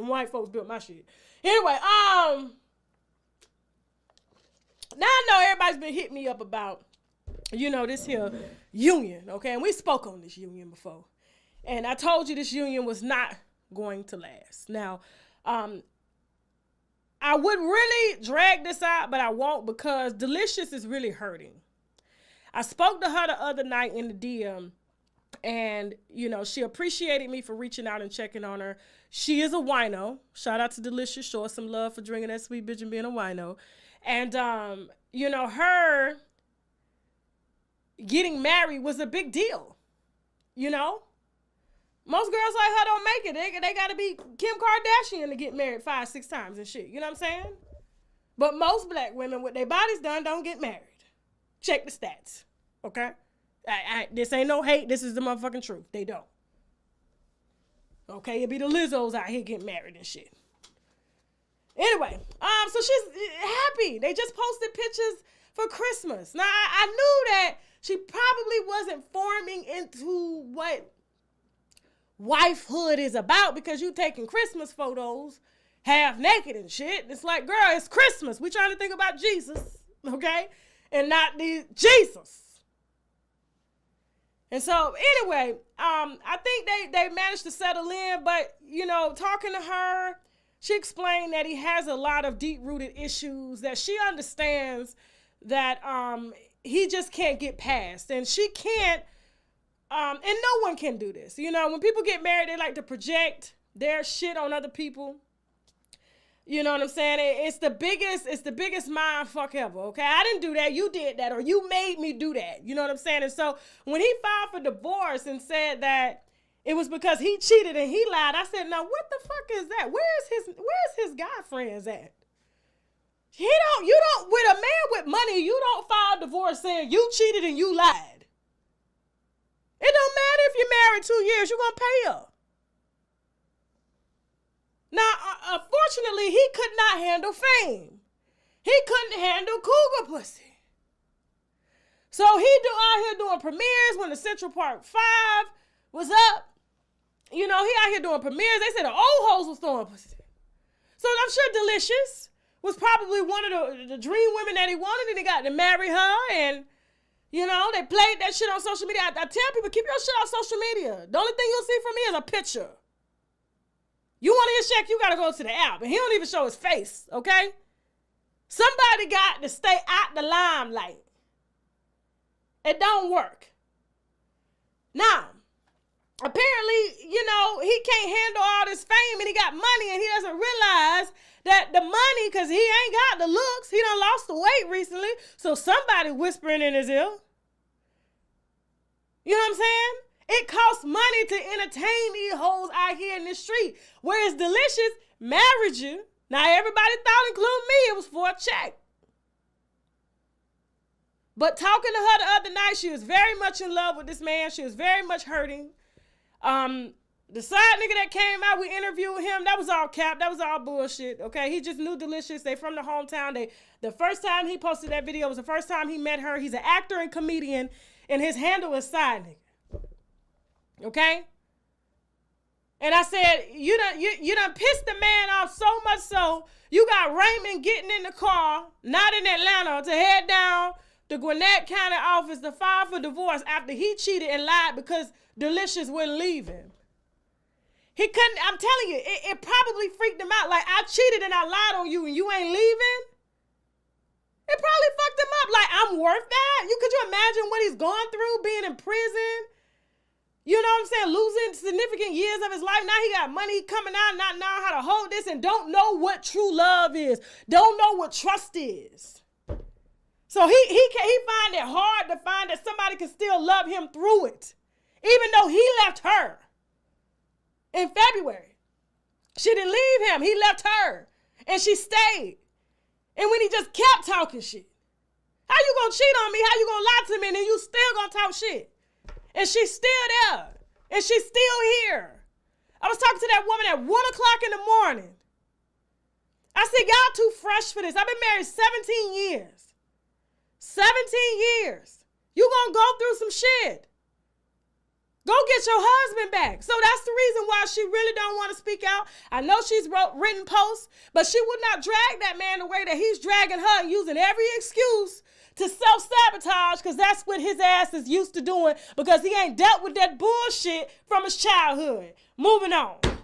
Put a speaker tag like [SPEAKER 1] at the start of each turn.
[SPEAKER 1] Them white folks built my shit. Anyway, now I know everybody's been hitting me up about, this here union, okay? And we spoke on this union before. And I told you this union was not going to last. Now, I would really drag this out, but I won't because Deelishis is really hurting. I spoke to her the other night in the DM, and, she appreciated me for reaching out and checking on her. She is a wino. Shout out to Deelishis. Show us some love for drinking that sweet bitch and being a wino. And, her getting married was a big deal, Most girls like her don't make it. They got to be Kim Kardashian to get married 5-6 times and shit. You know what I'm saying? But most black women with their bodies done don't get married. Check the stats, okay? This ain't no hate. This is the motherfucking truth. They don't. Okay, it be the Lizzos out here getting married and shit. Anyway, so she's happy. They just posted pictures for Christmas. Now, I knew that she probably wasn't forming into what wifehood is about because you taking Christmas photos half naked and shit. It's like, girl, it's Christmas. We trying to think about Jesus, okay? And not the Jesus. And so, anyway, I think they managed to settle in, but, talking to her, she explained that he has a lot of deep-rooted issues that she understands that he just can't get past. And she can't, and no one can do this. When people get married, they like to project their shit on other people. You know what I'm saying? It's the biggest mind fuck ever, okay? I didn't do that. You did that, or you made me do that. You know what I'm saying? And so when he filed for divorce and said that it was because he cheated and he lied, I said, now what the fuck is that? Where's his guy friends at? With a man with money, you don't file divorce saying you cheated and you lied. It don't matter if you're married 2 years, you're going to pay her. Now, unfortunately, he could not handle fame. He couldn't handle cougar pussy. So he out here doing premieres when the Central Park 5 was up. He out here doing premieres. They said the old hoes was throwing pussy. So I'm sure Deelishis was probably one of the dream women that he wanted, and he got to marry her, and they played that shit on social media. I tell people, keep your shit on social media. The only thing you'll see from me is a picture. You want his check, you got to go to the app. And he don't even show his face, okay? Somebody got to stay out the limelight. It don't work. Now, apparently, he can't handle all this fame and he got money and he doesn't realize that the money, because he ain't got the looks, he done lost the weight recently, so somebody whispering in his ear. You know what I'm saying? It costs money to entertain these hoes out here in the street. Whereas Deelishis married you. Now everybody thought, including me, it was for a check. But talking to her the other night, she was very much in love with this man. She was very much hurting. The side nigga that came out, we interviewed him. That was all cap. That was all bullshit. Okay, he just knew Deelishis. They from the hometown. The first time he posted that video was the first time he met her. He's an actor and comedian, and his handle is side nigga. Okay? And I said, you done pissed the man off so much so, you got Raymond getting in the car, not in Atlanta, to head down to Gwinnett County office to file for divorce after he cheated and lied because Deelishis wouldn't leave him. He couldn't, I'm telling you, it probably freaked him out. Like, I cheated and I lied on you and you ain't leaving? It probably fucked him up. Like, I'm worth that? Could you imagine what he's gone through being in prison? You know what I'm saying? Losing significant years of his life. Now he got money coming out, not knowing how to hold this, and don't know what true love is. Don't know what trust is. So he find it hard to find that somebody can still love him through it. Even though he left her in February. She didn't leave him. He left her. And she stayed. And when he just kept talking shit. How you gonna cheat on me? How you gonna lie to me? And then you still gonna talk shit. And she's still there. And she's still here. I was talking to that woman at 1 o'clock in the morning. I said, y'all too fresh for this. I've been married 17 years. 17 years. You gonna go through some shit. Go get your husband back. So that's the reason why she really don't want to speak out. I know she's written posts, but she would not drag that man the way that he's dragging her and using every excuse to self-sabotage, because that's what his ass is used to doing, because he ain't dealt with that bullshit from his childhood. Moving on.